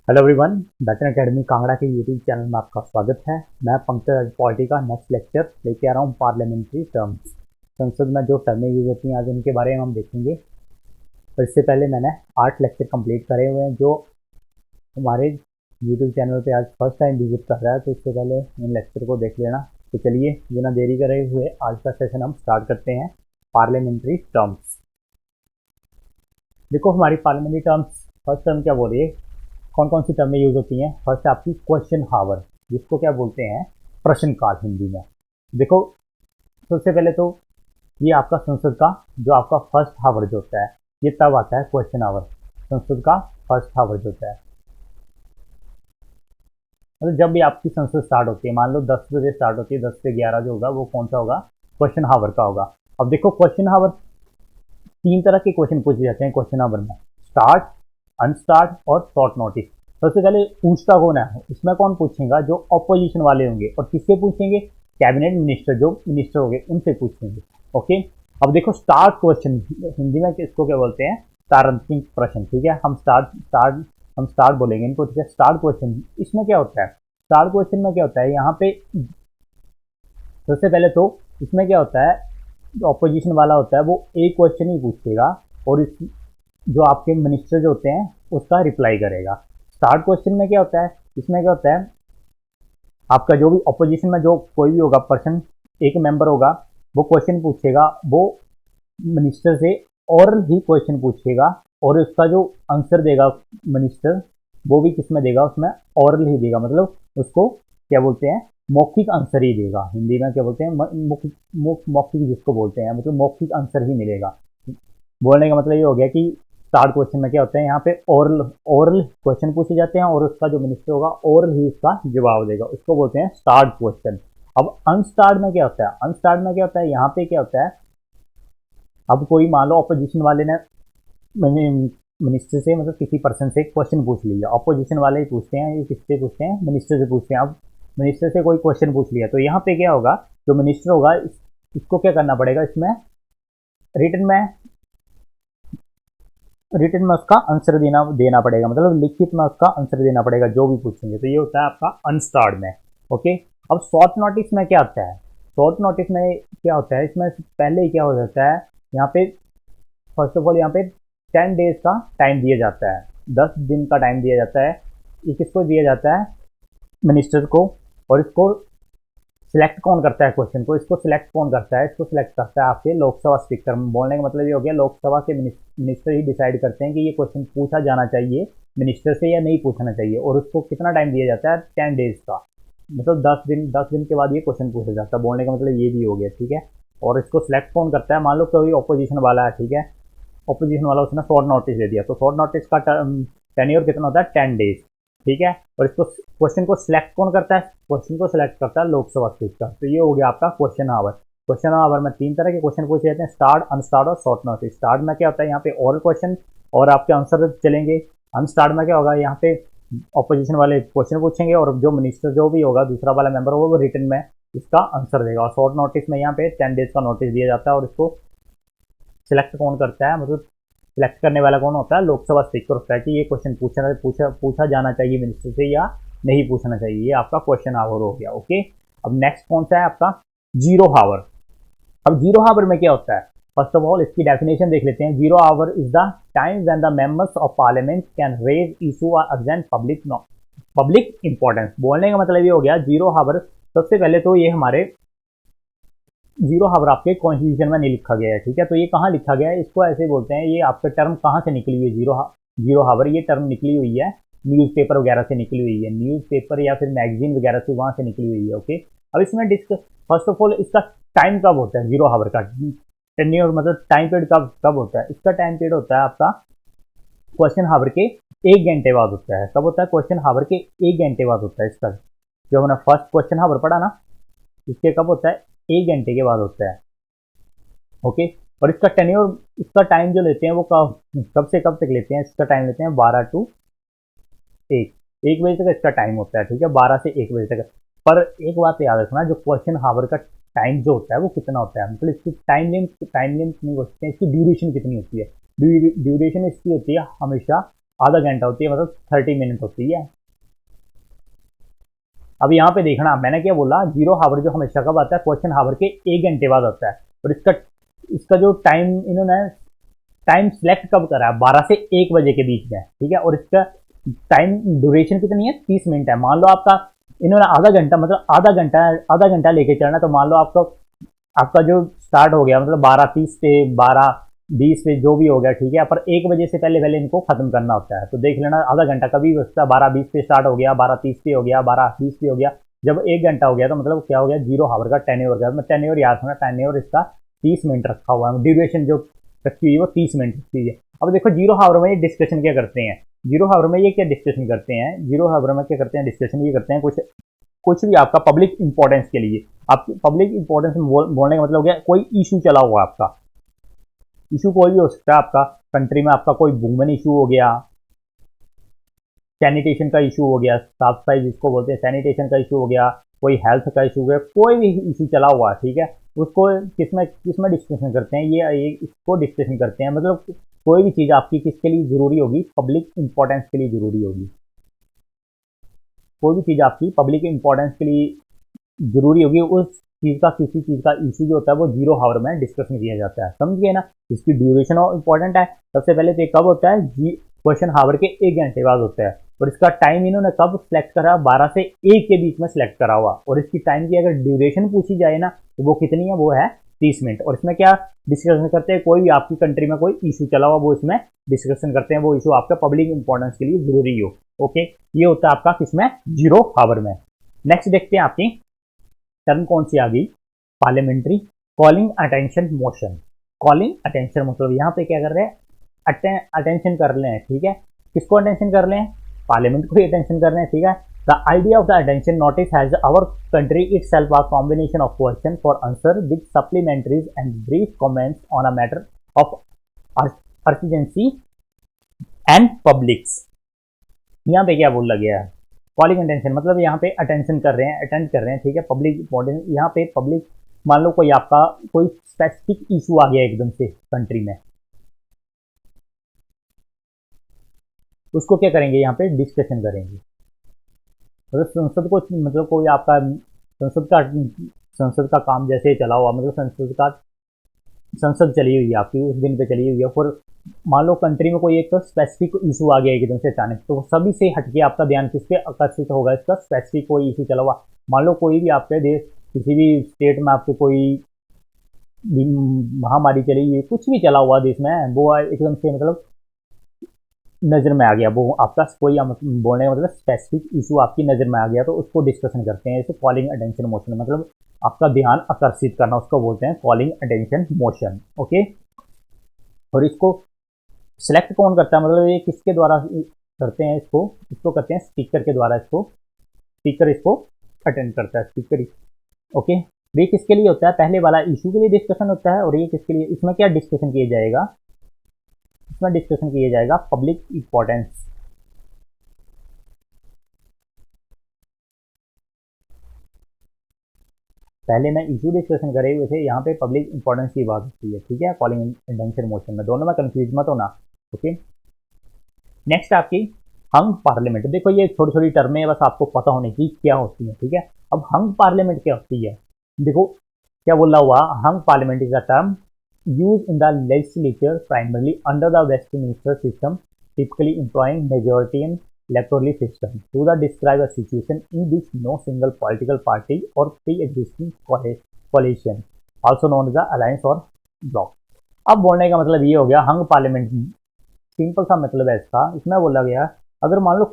Hello everyone, baton academy Kangra के YouTube channel में आपका स्वागत है। मैं पंकज पॉलिटी का नेक्स्ट लेक्चर लेके आ रहा हूँ। पार्लियामेंट्री टर्म्स, संसद में जो टर्में यूज होती हैं आज उनके बारे में हम देखेंगे। और इससे पहले मैंने 8 लेक्चर कंप्लीट करे हुए हैं जो हमारे यूट्यूब चैनल पे आज फर्स्ट टाइम विजिट कर रहा है, तो इससे पहले इन लेक्चर को देख लेना। तो चलिए बिना देरी करे हुए आज का सेशन हम स्टार्ट करते हैं। पार्लियामेंट्री टर्म्स, देखो हमारी पार्लियामेंट्री टर्म्स फर्स्ट टर्म क्या बोल रही है, कौन कौन सी टर्में यूज होती हैं। फर्स्ट आपकी क्वेश्चन हावर, जिसको क्या बोलते हैं प्रश्नकाल हिंदी में। देखो सबसे पहले तो ये आपका संसद का जो आपका फर्स्ट हावर जो होता है ये तब आता है क्वेश्चन हावर। संसद का फर्स्ट हावर जो होता है मतलब जब भी आपकी संसद स्टार्ट होती है, मान लो 10 बजे स्टार्ट होती है, 10 से 11 जो होगा वो कौन सा होगा, क्वेश्चन हावर का होगा। अब देखो क्वेश्चन हावर 3 तरह के क्वेश्चन पूछे जाते हैं क्वेश्चन हावर में, स्टार्ट, अनस्टार्ट और शॉर्ट नोटिस। सबसे पहले पूछता कौन है, इसमें कौन पूछेगा, जो ऑपोजिशन वाले होंगे। और किससे पूछेंगे, कैबिनेट मिनिस्टर, जो मिनिस्टर होंगे उनसे पूछेंगे। ओके, अब देखो स्टार्ट क्वेश्चन हिंदी में इसको क्या बोलते हैं, तारंकिक प्रश्न। ठीक है, हम स्टार्ट बोलेंगे इनको। ठीक है, स्टार्ट क्वेश्चन इसमें क्या होता है, स्टार्ट क्वेश्चन में क्या होता है, यहाँ पे सबसे पहले तो इसमें क्या होता है, जो ऑपोजिशन वाला होता है वो एक क्वेश्चन ही पूछेगा और इस जो आपके मिनिस्टर जो होते हैं उसका रिप्लाई करेगा। स्टार्ट क्वेश्चन में क्या होता है, इसमें क्या होता है, आपका जो भी ऑपोजिशन में जो कोई भी होगा पर्सन, एक मेंबर होगा, वो क्वेश्चन पूछेगा, वो मिनिस्टर से ओरल ही क्वेश्चन पूछेगा और उसका जो आंसर देगा मिनिस्टर वो भी किस में देगा, उसमें ओरल ही देगा। मतलब उसको क्या बोलते हैं, मौखिक आंसर ही देगा। हिंदी में क्या बोलते हैं, मौखिक जिसको बोलते हैं, मतलब मौखिक आंसर ही मिलेगा। बोलने का मतलब ये हो गया कि स्टार्ट क्वेश्चन में क्या होता है, यहाँ पे ओरल क्वेश्चन पूछे जाते हैं और उसका जो मिनिस्टर होगा ओरल ही उसका जवाब देगा, उसको बोलते हैं स्टार्ट क्वेश्चन। अब अनस्टार्ट में क्या होता है, अनस्टार्ट में क्या होता है, यहाँ पे क्या होता है, अब कोई मान लो ऑपोजिशन वाले ने मिनिस्टर से, मतलब किसी पर्सन से क्वेश्चन पूछ लिया, ऑपोजिशन वाले ही पूछते हैं, ये किससे पूछते हैं, मिनिस्टर से पूछते हैं। अब मिनिस्टर से कोई क्वेश्चन पूछ लिया तो यहाँ पे क्या होगा, जो मिनिस्टर होगा इसको क्या करना पड़ेगा, इसमें रिटर्न में उसका आंसर देना पड़ेगा, मतलब लिखित में उसका आंसर देना पड़ेगा जो भी पूछेंगे। तो ये होता है आपका अनस्टार्ड में। ओके, अब शॉर्ट नोटिस में क्या होता है, शॉर्ट नोटिस में क्या होता है, इसमें पहले ही क्या हो जाता है, यहाँ पे फर्स्ट ऑफ ऑल यहाँ पे 10 डेज का टाइम दिया जाता है, 10 दिन का टाइम दिया जाता है। ये किसको दिया जाता है, मिनिस्टर को। और इसको सिलेक्ट कौन करता है क्वेश्चन को, इसको सिलेक्ट कौन करता है, इसको सिलेक्ट करता है आपके लोकसभा स्पीकर। बोलने का मतलब ये हो गया, लोकसभा के मिनिस्टर ही डिसाइड करते हैं कि ये क्वेश्चन पूछा जाना चाहिए मिनिस्टर से या नहीं पूछना चाहिए। और उसको कितना टाइम दिया जाता है, 10 डेज का, मतलब 10 दिन के बाद ये क्वेश्चन पूछा जाता है। बोलने का मतलब ये भी हो गया। ठीक है, और इसको सिलेक्ट कौन करता है, मान लो कोई ऑपोजिशन वाला है, ठीक है, ऑपोजिशन वाला उसने शॉर्ट नोटिस दे दिया, तो शॉर्ट नोटिस का टेन्योर कितना होता है, 10 डेज। ठीक है, और इसको क्वेश्चन को सिलेक्ट कौन करता है, क्वेश्चन को सिलेक्ट करता है लोकसभा स्पीकर। तो ये हो गया आपका क्वेश्चन आवर। क्वेश्चन आवर में 3 तरह के क्वेश्चन पूछे जाते हैं, स्टार्ट, अनस्टार्ट और शॉर्ट नोटिस। स्टार्ट में क्या होता है, यहाँ पे ओरल क्वेश्चन और आपके आंसर चलेंगे। अनस्टार्ट में क्या होगा, यहाँ पे ऑपोजिशन वाले क्वेश्चन पूछेंगे और जो मिनिस्टर जो भी होगा, दूसरा वाला मेंबर होगा, वो रिटर्न में इसका आंसर देगा। और शॉर्ट नोटिस में यहाँ पे 10 डेज का नोटिस दिया जाता है और इसको सिलेक्ट कौन करता है, मतलब सिलेक्ट करने वाला कौन होता है, लोकसभा स्पीकर होता है कि ये क्वेश्चन पूछा जाना चाहिए मिनिस्टर से या नहीं पूछना चाहिए। ये आपका क्वेश्चन आवर हो गया। ओके, अब नेक्स्ट कौन सा है आपका, जीरो हावर। अब जीरो हावर में क्या होता है, फर्स्ट ऑफ ऑल इसकी डेफिनेशन देख लेते हैं। Zero hour is the time when the members of parliament can raise issue और अर्जेंट पब्लिक इंपॉर्टेंस। बोलने का मतलब ये हो गया, जीरो हावर सबसे पहले तो ये हमारे जीरो हावर आपके कॉन्स्टिट्यूशन में नहीं लिखा गया है। ठीक है, तो ये कहाँ लिखा गया है, इसको ऐसे बोलते हैं, ये आपका टर्म कहाँ से निकली हुई है, जीरो हावर ये टर्म निकली हुई है न्यूज़पेपर वगैरह से निकली हुई है, न्यूज़पेपर या फिर मैगजीन वगैरह से वहाँ से निकली हुई है। ओके, अब इसमें फर्स्ट ऑफ ऑल इसका टाइम कब होता है, जीरो हावर का टेन्योर मतलब टाइम पीरियड कब होता है, इसका टाइम पीरियड होता है आपका क्वेश्चन हावर के 1 घंटे बाद होता है। कब होता है, क्वेश्चन हावर के 1 घंटे बाद होता है इसका। जो हमने फर्स्ट क्वेश्चन हावर पढ़ा ना, इसके कब होता है, 1 घंटे के बाद होता है। ओके, और इसका टेन्योर, इसका टाइम जो लेते हैं वो कब से कब तक लेते हैं, इसका टाइम लेते हैं 12 टू 1 बजे तक इसका टाइम होता है। ठीक है, 12 से 1 बजे तक। पर एक बात याद रखना, जो क्वेश्चन हावर का टाइम जो होता है वो कितना होता है, मतलब इसकी टाइम लिमिट नहीं हो सकते, इसकी ड्यूरेशन कितनी होती है। ड्यूरेशन इसकी होती है हमेशा आधा घंटा होती है, मतलब 30 मिनट होती है। अब यहाँ पे देखना, मैंने क्या बोला, जीरो हावर जो हमेशा कब आता है, क्वेश्चन हावर के 1 घंटे बाद आता है। और इसका इसका जो टाइम इन्होंने टाइम सिलेक्ट कब करा है, 12 से 1 बजे के बीच में, ठीक है। और इसका टाइम ड्यूरेशन कितनी है, 30 मिनट है। मान लो आपका इन्होंने आधा घंटा, मतलब आधा घंटा लेके चलना, तो मान लो आपका जो स्टार्ट हो गया, मतलब 12:30 से 12:20 से जो भी हो गया, ठीक है। पर 1 बजे से पहले पहले इनको खत्म करना होता है। तो देख लेना, आधा घंटा कभी बचता है, 12:20 से स्टार्ट हो गया, 12:30 पे हो गया, 12:20 पे हो गया। जब 1 घंटा हो गया तो मतलब क्या हो गया, जीरो हावर का टेन्योर का, टेन्योर याद होना, टेन्योर इसका 30 मिनट रखा हुआ है, ड्यूरेशन जो रखी हुई है वो 30 मिनट रखी हुई है। अब देखो जीरो हावर में ये डिस्कशन क्या करते हैं, जीरो हावर में ये क्या डिस्कशन करते हैं, जीरो हावर में क्या करते हैं, डिस्कशन ये करते हैं, कुछ भी आपका पब्लिक इंपॉर्टेंस के लिए। आप पब्लिक इंपॉर्टेंस में बोलने का मतलब हो गया, कोई इशू चला हुआ आपका, इशू कोई भी हो सकता है आपका कंट्री में, आपका कोई वुमेन इशू हो गया, सैनिटेशन का इशू हो गया, साफ सफाई जिसको बोलते हैं, सैनिटेशन का इशू हो गया, कोई हेल्थ का इशू हो गया, कोई भी इशू चला हुआ है, ठीक है। उसको किसमें किसमें डिस्कशन करते हैं, ये इसको डिस्कशन करते हैं। मतलब कोई भी चीज़ आपकी किसके लिए जरूरी होगी, पब्लिक इंपॉर्टेंस के लिए जरूरी होगी। कोई भी चीज़ आपकी पब्लिक इंपॉर्टेंस के लिए जरूरी होगी, उस चीज़ का, किसी चीज़ का इशू जो होता है वो जीरो हावर में डिस्कशन किया जाता है, समझ गए ना। इसकी ड्यूरेशन इंपॉर्टेंट है। सबसे पहले तो कब होता है, क्वेश्चन हावर के 1 घंटे बाद होता है। और इसका टाइम इन्होंने कब सिलेक्ट करा, 12 से 1 के बीच में सिलेक्ट करा हुआ। और इसकी टाइम की अगर ड्यूरेशन पूछी जाए ना, तो वो कितनी है, वो है 30 मिनट। और इसमें क्या डिस्कशन करते हैं, कोई भी आपकी कंट्री में कोई इशू चला हुआ वो इसमें डिस्कशन करते हैं, वो इशू आपका पब्लिक इंपॉर्टेंस के लिए जरूरी हो। ओके, ये होता है आपका किसमें, जीरो हावर में। नेक्स्ट देखते हैं आपकी टर्म कौन सी आ गई, parliamentary calling attention motion. Calling attention मतलब यहाँ पे क्या कर रहे हैं, अटेंशन कर रहे हैं, ठीक है। किसको अटेंशन कर रहे हैं, पार्लियामेंट को ही अटेंशन कर रहे हैं, ठीक है। The idea of the attention notice has our country itself a combination of question for answer with supplementaries and brief comments on a matter of urgency and publics. यहाँ पे क्या बोला गया है, कॉलिंग अटेंशन मतलब यहाँ पे अटेंशन कर रहे हैं, अटेंड कर रहे हैं, ठीक है। पब्लिक इंपॉर्टेंस, यहाँ पे पब्लिक, मान लो कोई आपका कोई स्पेसिफिक इशू आ गया एकदम से कंट्री में, उसको क्या करेंगे, यहाँ पे डिस्कशन करेंगे। मतलब संसद को, मतलब कोई आपका संसद का काम जैसे चला हुआ, मतलब संसद चली हुई है आपकी, उस दिन पे चली हुई है। फिर मान लो कंट्री में कोई एक तो स्पेसिफिक इशू आ गया एकदम से अचानक, तो सभी से हटके आपका ध्यान किस पे आकर्षित होगा, इसका स्पेसिफिक कोई इशू चला हुआ। मान लो कोई भी आपके देश, किसी भी स्टेट में आपके कोई महामारी चली हुई, कुछ भी चला हुआ देश में, वो एकदम से मतलब नज़र में आ गया, वो आपका कोई बोलने का मतलब स्पेसिफिक इशू आपकी नज़र में आ गया, तो उसको डिस्कशन करते हैं। जैसे कॉलिंग अटेंशन मोशन, मतलब आपका ध्यान आकर्षित करना, उसको बोलते हैं कॉलिंग अटेंशन मोशन। ओके, और इसको सिलेक्ट कौन करता है, मतलब ये किसके द्वारा करते हैं, इसको करते हैं स्पीकर के द्वारा, स्पीकर इसको अटेंड करता है, स्पीकर। ओके, ये किसके लिए होता है, पहले वाला इशू के लिए डिस्कशन होता है, और ये किसके लिए, इसमें क्या डिस्कशन किया जाएगा, इसमें डिस्कशन किया जाएगा पब्लिक इंपॉर्टेंस। पहले मैं इशू डिस्कशन करे हुए थे, यहाँ पे पब्लिक इंपॉर्टेंस की बात होती है, ठीक है। कॉलिंग अटेंशन मोशन में दोनों में कंफ्यूज मत होना। ओके, नेक्स्ट आपकी हंग पार्लियामेंट। देखो ये छोटी छोटी टर्में है, बस आपको पता होने की क्या होती है, ठीक है। अब हंग पार्लियामेंट क्या होती है, देखो क्या बोला हुआ, hung parliament is a term used in the legislature primarily under the Westminster system, typically employing majority electoral system to describe a situation in which no single political party or pre-existing coalition, also known as the alliance or bloc। अब बोलने का मतलब ये हो गया हंग parliament, simple सा मतलब है इसका। इसमें बोला गया अगर मान लो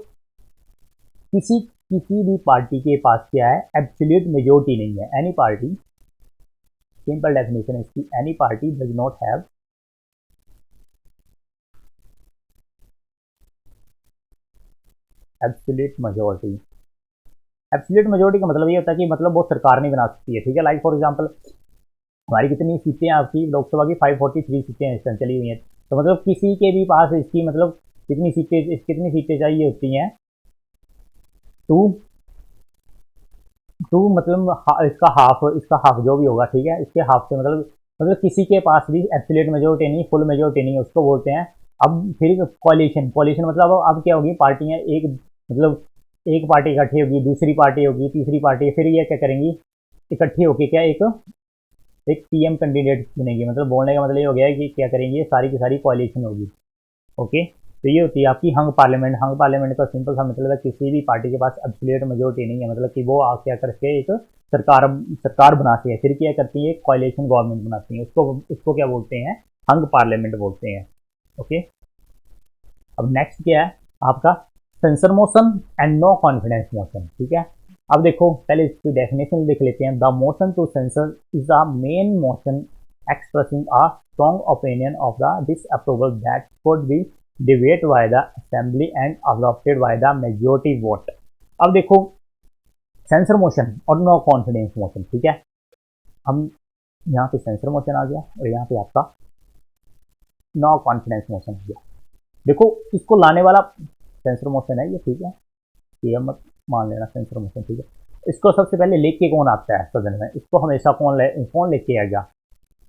किसी भी पार्टी के पास क्या है, एब्सोल्यूट मेजोरिटी नहीं है, एनी पार्टी, सिंपल डेफिनेशन इसकी, any party does not have absolute majority. Absolute majority का मतलब ये होता है कि मतलब वो सरकार नहीं बना सकती है, ठीक है। लाइक फॉर एग्जांपल हमारी कितनी सीटें हैं आपकी लोकसभा की, 543 सीटें इस टाइम चली हुई हैं, तो मतलब किसी के भी पास इसकी मतलब कितनी सीटें चाहिए होती हैं, टू मतलब इसका हाफ जो भी होगा, ठीक है, इसके हाफ से मतलब किसी के पास भी एब्सोल्यूट मेजोरिटी नहीं, फुल मेजोरिटी नहीं, उसको बोलते हैं अब फिर कॉलिशन, कॉलिशन मतलब अब क्या होगी, पार्टियां एक मतलब एक पार्टी इकट्ठी होगी, दूसरी पार्टी होगी, तीसरी पार्टी, फिर ये क्या करेंगी, इकट्ठी होगी क्या एक एक पीएम कैंडिडेट चुनेंगे। मतलब बोलने का मतलब ये हो गया है कि क्या करेंगे, सारी की सारी कॉलिशन होगी। ओके, तो ये होती है आपकी हंग पार्लियामेंट। हंग पार्लियामेंट का सिंपल सा मतलब है किसी भी पार्टी के पास एब्सोल्यूट मेजोरिटी नहीं है, मतलब कि वो क्या करके एक सरकार सरकार बनाती है, फिर क्या करती है, कॉलिशन गवर्नमेंट बनाती है, उसको उसको क्या बोलते हैं, हंग पार्लियामेंट बोलते हैं। ओके, अब नेक्स्ट क्या है आपका, censure motion and no confidence motion. ठीक है, अब देखो पहले इसकी डेफिनेशन लिख लेते हैं। The motion to sensor is a main motion expressing a strong opinion of the disapproval that could be debated by the assembly and adopted by the majority vote। अब देखो सेंसर मोशन और no confidence motion, ठीक है, हम यहाँ पे censure motion आ गया और यहाँ पे आपका नो कॉन्फिडेंस मोशन आ गया। देखो इसको लाने वाला सेंसर मोशन है ये, ठीक है, ये मत मान लेना सेंसर मोशन, ठीक है। इसको सबसे पहले लेके कौन आता है सदन में, इसको हमेशा कौन लेके आएगा,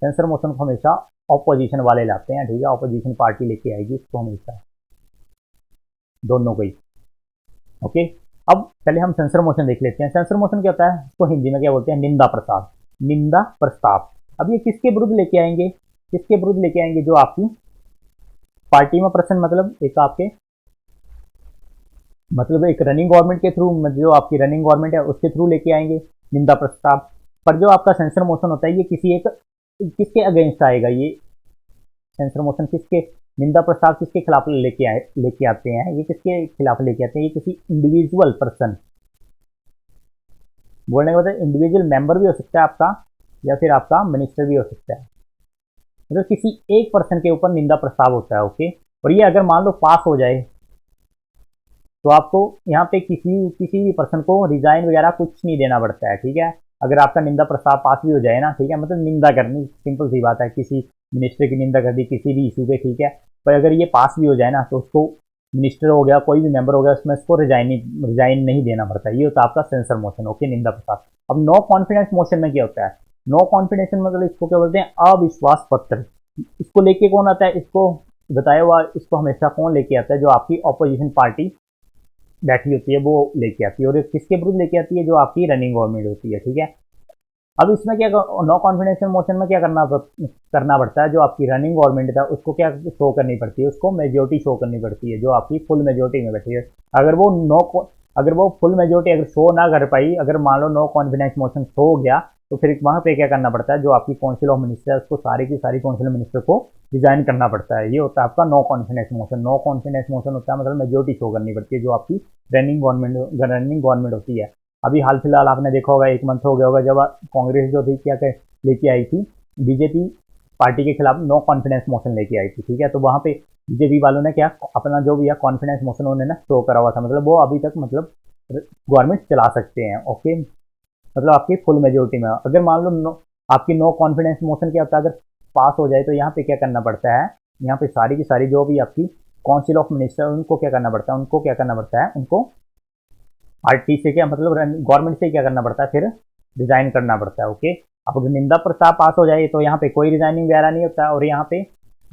सेंसर मोशन को हमेशा ऑपोजिशन वाले लाते हैं, ठीक है, ऑपोजिशन पार्टी लेके आएगी इसको हमेशा, दोनों को ही। ओके, अब पहले हम सेंसर मोशन देख लेते हैं। सेंसर मोशन क्या होता है, इसको हिंदी में क्या बोलते हैं, निंदा प्रस्ताव। निंदा प्रस्ताव, अब ये किसके विरुद्ध लेके आएंगे, किसके विरुद्ध लेके आएंगे, जो आपकी पार्टी में प्रश्न, मतलब एक आपके मतलब एक रनिंग गवर्नमेंट के थ्रू, जो आपकी रनिंग गवर्नमेंट है उसके थ्रू लेके आएंगे निंदा प्रस्ताव। पर जो आपका सेंसर मोशन होता है ये किसी एक किसके अगेंस्ट आएगा, ये सेंसर मोशन किसके, निंदा प्रस्ताव किसके खिलाफ लेके आते हैं, ये किसके खिलाफ लेके आते हैं, ये किसी इंडिविजुअल पर्सन, बोलने का मतलब इंडिविजुअल मेंबर भी हो सकता है आपका, या फिर आपका मिनिस्टर भी हो सकता है, मतलब किसी एक पर्सन के ऊपर निंदा प्रस्ताव होता है। ओके, और ये अगर मान लो पास हो जाए तो आपको यहाँ पे किसी भी पर्सन को रिजाइन वगैरह कुछ नहीं देना पड़ता है, ठीक है। अगर आपका निंदा प्रस्ताव पास भी हो जाए ना, ठीक है, मतलब निंदा करनी सिंपल सी बात है, किसी मिनिस्टर की निंदा कर दी किसी भी इशू पे, ठीक है, पर अगर ये पास भी हो जाए ना तो उसको मिनिस्टर हो गया कोई भी मेंबर हो गया उसमें उसको रिजाइन नहीं देना पड़ता है। ये होता है आपका सेंसर मोशन। ओके, निंदा प्रस्ताव। अब नो कॉन्फिडेंस मोशन में क्या होता है, नो कॉन्फिडेंस मतलब इसको क्या बोलते हैं, अविश्वास पत्र। इसको लेके कौन आता है, इसको बताया हुआ, इसको हमेशा कौन लेके आता है, जो आपकी ऑपोजिशन पार्टी बैठी होती है वो लेके आती है, और किसके विरुद्ध लेके आती है, जो आपकी रनिंग गवर्नमेंट होती है, ठीक है। अब इसमें क्या, नो कॉन्फिडेंस मोशन में क्या करना पड़ता है, जो आपकी रनिंग गवर्नमेंट है उसको क्या शो करनी पड़ती है, उसको मेजोरिटी शो करनी पड़ती है, जो आपकी फुल मेजोरिटी में बैठी है। अगर वो फुल मेजोरिटी अगर शो ना कर पाई, अगर मान लो नो कॉन्फिडेंस मोशन शो हो गया, तो फिर वहां पे क्या करना पड़ता है, जो आपकी काउंसिल ऑफ मिनिस्टर है उसको सारी की सारी काउंसिल मिनिस्टर को रिजाइन करना पड़ता है। ये होता है आपका no confidence motion. No confidence motion होता है मतलब मेजोरिटी शो करनी पड़ती है, जो आपकी रनिंग गवर्नमेंट होती है। अभी हाल फिलहाल आपने देखा होगा, एक मंथ हो गया होगा, जब कांग्रेस जो थी क्या लेके आई थी, बीजेपी पार्टी के खिलाफ नो कॉन्फिडेंस मोशन लेके आई थी, ठीक है। तो वहां पे बीजेपी वालों ने क्या अपना जो भी है कॉन्फिडेंस मोशन उन्होंने ना शो करा हुआ था, मतलब वो अभी तक मतलब गवर्नमेंट चला सकते हैं। ओके, मतलब आपकी फुल मेजोरिटी में। अगर मान लो आपकी नो कॉन्फिडेंस मोशन क्या होता है, अगर पास हो जाए तो यहाँ पे क्या करना पड़ता है, यहाँ पे सारी की सारी जो भी आपकी काउंसिल ऑफ मिनिस्टर उनको क्या करना पड़ता है, उनको पार्टी से क्या मतलब गवर्नमेंट से क्या करना पड़ता है, फिर रिजाइन करना पड़ता है। ओके, अब अगर निंदा प्रस्ताव पास हो जाए तो यहाँ पे कोई रिजाइनिंग वगैरह नहीं होता, और यहाँ पे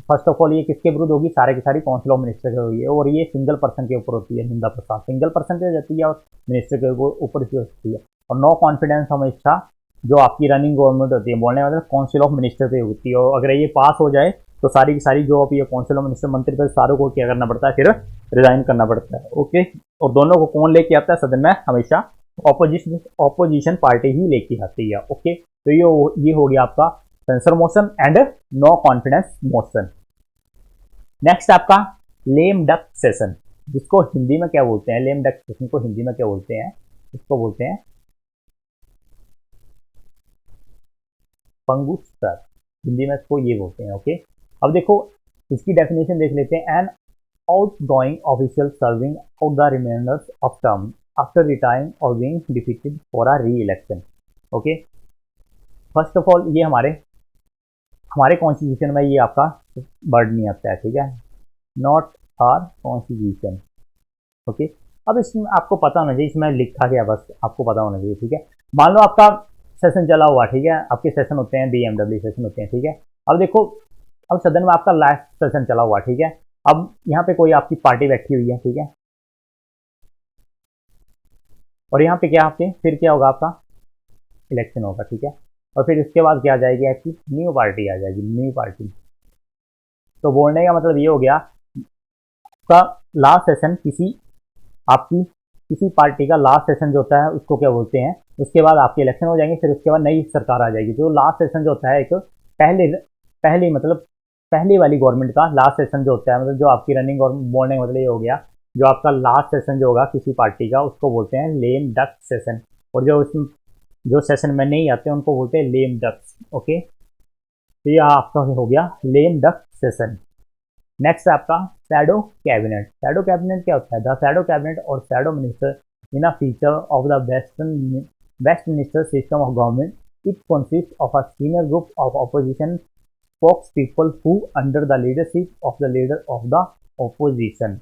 फर्स्ट ऑफ ऑल ये किसके विरुद्ध होगी, सारे की सारी काउंसिल ऑफ मिनिस्टर की होगी, और ये सिंगल पर्सन के ऊपर होती है निंदा प्रस्ताव, सिंगल पर्सन पे जाती है और मिनिस्टर के ऊपर से होती है। और नो कॉन्फिडेंस हमेशा जो आपकी रनिंग गवर्नमेंट होती है, बोलने मतलब काउंसिल ऑफ मिनिस्टर पे होती है, और अगर ये पास हो जाए तो सारी की सारी जो अभी काउंसिल ऑफ मिनिस्टर मंत्री पर सारों को क्या करना पड़ता है, फिर रिजाइन करना पड़ता है। ओके, और दोनों को कौन लेके आता है सदन में, हमेशा ऑपोजिशन पार्टी ही लेके आती है। ओके, तो ये हो गया आपका censure motion and no confidence motion. Next आपका लेम डक सेशन, जिसको हिंदी में क्या बोलते हैं, लेम डक सेशन को हिंदी में क्या बोलते हैं, इसको बोलते हैं पंगु स्तर, हिंदी में इसको ये बोलते हैं। ओके, अब देखो इसकी डेफिनेशन देख लेते हैं। An outgoing official serving out the remainders of term after retiring or being defeated for a re-election। Okay, first of all ये हमारे कॉन्स्टिट्यूशन में ये आपका वर्ड नहीं आता है, ठीक है, नॉट आर कॉन्स्टिट्यूशन। ओके, अब इसमें आपको पता होना चाहिए इसमें लिखा गया, बस आपको पता होना चाहिए, ठीक है। मान लो आपका सेशन चला हुआ, ठीक है, आपके सेशन होते हैं BMW सेशन होते हैं, ठीक है। अब देखो, अब सदन में आपका लास्ट सेशन चला हुआ, ठीक है, अब यहाँ पे कोई आपकी पार्टी बैठी हुई है, ठीक है, और यहाँ पे क्या आपके फिर क्या होगा, आपका इलेक्शन होगा, ठीक है, और फिर इसके बाद क्या आ जाएगी, आपकी न्यू पार्टी आ जाएगी, न्यू पार्टी। तो बोलने का मतलब ये हो गया, आपका लास्ट सेशन आपकी किसी पार्टी का लास्ट सेशन जो होता है उसको क्या बोलते हैं, उसके बाद आपके इलेक्शन हो जाएंगे, फिर उसके बाद नई सरकार आ जाएगी। जो लास्ट सेशन जो होता है एक पहले मतलब पहली वाली गवर्नमेंट का लास्ट सेशन जो होता है, मतलब जो आपकी रनिंग गवर्नमेंट, बोलने का मतलब ये हो गया, जो आपका लास्ट सेशन जो होगा किसी पार्टी का उसको बोलते हैं लेम डक सेशन, और जो उसमें जो सेशन में नहीं आते हैं उनको बोलते हैं लेम डक्स। ओके, तो ये आपका हो गया लेम डक सेशन। नेक्स्ट है आपका शैडो कैबिनेट। शैडो कैबिनेट क्या होता है? द शैडो कैबिनेट और shadow minister in a feature of the Westminster system of government. It consist of a senior group of opposition spokespeople who under the leadership of the leader of the opposition.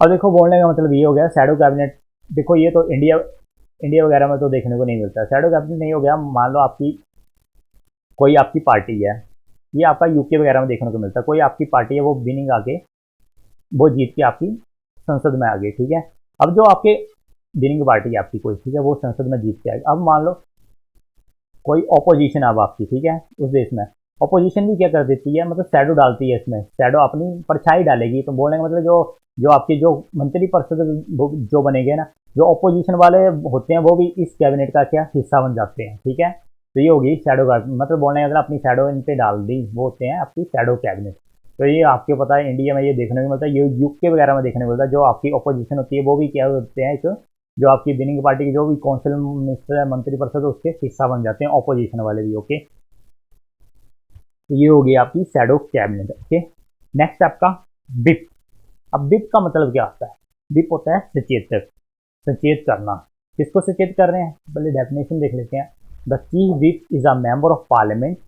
और देखो बोलने का मतलब ये हो गया shadow cabinet. देखो ये तो इंडिया वगैरह में तो देखने को नहीं मिलता। शैडो कैबिनेट नहीं हो गया, मान लो आपकी कोई आपकी पार्टी है, ये आपका यूके वगैरह में देखने को मिलता है। कोई आपकी पार्टी है, वो विनिंग आके वो जीत के आपकी संसद में आ गई, ठीक है। अब जो आपके विनिंग पार्टी है आपकी कोई, ठीक है, वो संसद में जीत के आएगी। अब मान लो कोई ऑपोजिशन अब आपकी, ठीक है, उस देश में ऑपोजिशन भी क्या कर देती है, मतलब शैडो डालती है, इसमें शैडो अपनी परछाई डालेगी। तो बोलने का मतलब जो आपकी जो मंत्री परिषद जो बनेंगे ना, जो ऑपोजिशन वाले होते हैं वो भी इस कैबिनेट का क्या हिस्सा बन जाते हैं, ठीक है। तो ये होगी शैडो का मतलब, बोलने का मतलब अपनी शैडो इन पे डाल दी, वो होते हैं आपकी शैडो कैबिनेट। तो ये आपको पता है इंडिया में ये देखने को मिलता है, ये यूके वगैरह में देखने को मिलता है। जो आपकी ऑपोजिशन होती है वो भी क्या होते हैं, एक जो आपकी विनिंग पार्टी की जो भी काउंसिल मिनिस्टर है, मंत्री परिषद, उसके हिस्सा बन जाते हैं ऑपोजिशन वाले भी। ओके, तो ये होगी आपकी शैडो कैबिनेट। ओके, नेक्स्ट आपका विप। अब विप का मतलब क्या होता है? विप होता है सचेतक, सचेत करना। किसको सचेत कर रहे हैं, पहले डेफिनेशन देख लेते हैं। The chief whip is a member of parliament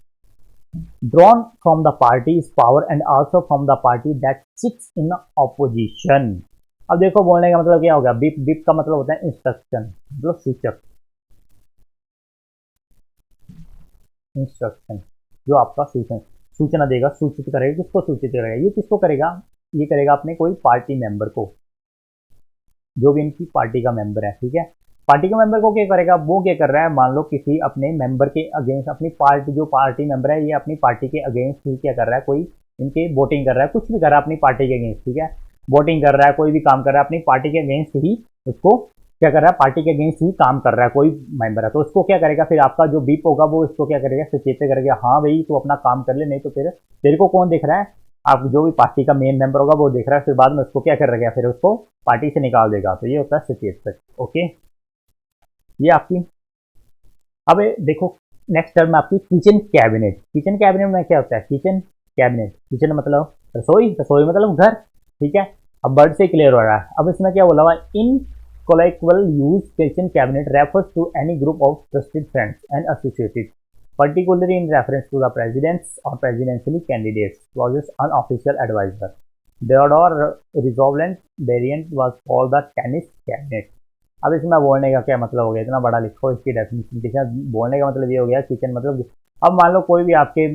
drawn from the party's power and also from the party that sits in opposition। अब देखो बोलने का मतलब क्या होगा, विप, विप का मतलब होता है इंस्ट्रक्शन, मतलब सूचक, इंस्ट्रक्शन जो आपका सूचना देगा, सूचित करेगा। किसको सूचित करेगा? ये किसको करेगा? ये करेगा अपने कोई पार्टी मेंबर को, जो भी इनकी पार्टी का मेंबर है, ठीक है। पार्टी के मेंबर को क्या करेगा? वो क्या कर रहा है, मान लो किसी अपने मेंबर के अगेंस्ट, अपनी पार्टी जो पार्टी मेंबर है ये अपनी पार्टी के अगेंस्ट ही क्या कर रहा है, कोई इनके वोटिंग कर रहा है, कुछ भी कर रहा है अपनी पार्टी के अगेंस्ट, ठीक है, वोटिंग कर रहा है, कोई भी काम कर रहा है अपनी पार्टी के अगेंस्ट ही, उसको क्या कर रहा है, पार्टी के अगेंस्ट ही काम कर रहा है कोई मेंबर है, तो उसको क्या करेगा, फिर आपका जो बीप होगा वो इसको क्या करेगा, सचेत करेगा, हाँ भाई तू अपना काम कर ले, नहीं तो फिर तेरे को कौन देख रहा है, आप जो भी पार्टी का मेन मेंबर होगा वो देख रहा है, फिर बाद में उसको क्या कर रहा है, फिर उसको पार्टी से निकाल देगा। तो ये होता है सचेत। ओके, ये आपकी। अब देखो नेक्स्ट टर्म आपकी किचन कैबिनेट। किचन कैबिनेट में क्या होता है? किचन कैबिनेट, किचन मतलब रसोई, रसोई मतलब घर, ठीक है। अब वर्ड से क्लियर हो रहा है। अब इसमें क्या बोला हुआ, इन colloquial use kitchen cabinet refers to any group of trusted friends and associates, particularly in reference to the president's or presidential candidates, clauses unofficial advisor. Theodore Roosevelt variant was called the tennis cabinet। अब इसमें बोलने का क्या मतलब हो गया, इतना बड़ा लिखो, इसकी डेफिनेशन। बोलने का मतलब ये हो गया किचन मतलब, अब मान लो कोई भी आपके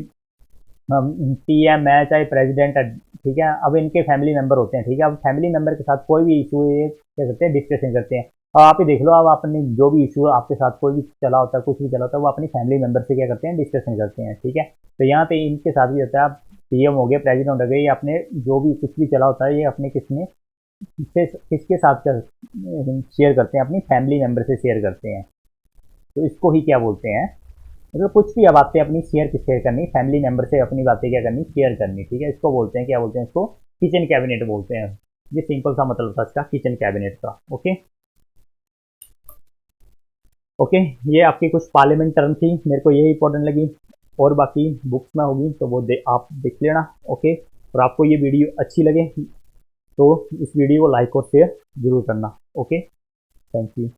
पीएम है चाहे प्रेसिडेंट है, ठीक है, अब इनके फैमिली मेंबर होते हैं, ठीक है। अब फैमिली मेंबर के साथ कोई भी इशू क्या करते हैं, डिस्कशन करते हैं। और आप ही देख लो, अब अपने जो भी इशू आपके साथ कोई भी चला होता है, कुछ भी चला होता है, वो अपनी फैमिली मेंबर से क्या करते हैं, डिस्कशन करते हैं, ठीक है। तो यहाँ पे इनके साथ भी होता है, पीएम हो गए, प्रेसिडेंट हो गए, ये अपने जो भी कुछ भी चला होता है ये अपने किसके साथ शेयर करते हैं, अपनी फैमिली मेंबर से शेयर करते हैं। तो इसको ही क्या बोलते हैं, मतलब कुछ भी बातें अपनी शेयर करनी, फैमिली मेंबर से अपनी बातें क्या करनी, शेयर करनी, ठीक है। इसको बोलते हैं, क्या बोलते हैं, इसको किचन कैबिनेट बोलते हैं। ये सिंपल सा मतलब था इसका, किचन कैबिनेट का। ओके ओके, ये आपकी कुछ पार्लियामेंट टर्म थी, मेरे को ये इंपॉर्टेंट लगी, और बाकी बुक्स में होगी तो वो आप देख लेना। ओके, और आपको ये वीडियो अच्छी लगे तो इस वीडियो को लाइक और शेयर जरूर करना। Okay, thank you.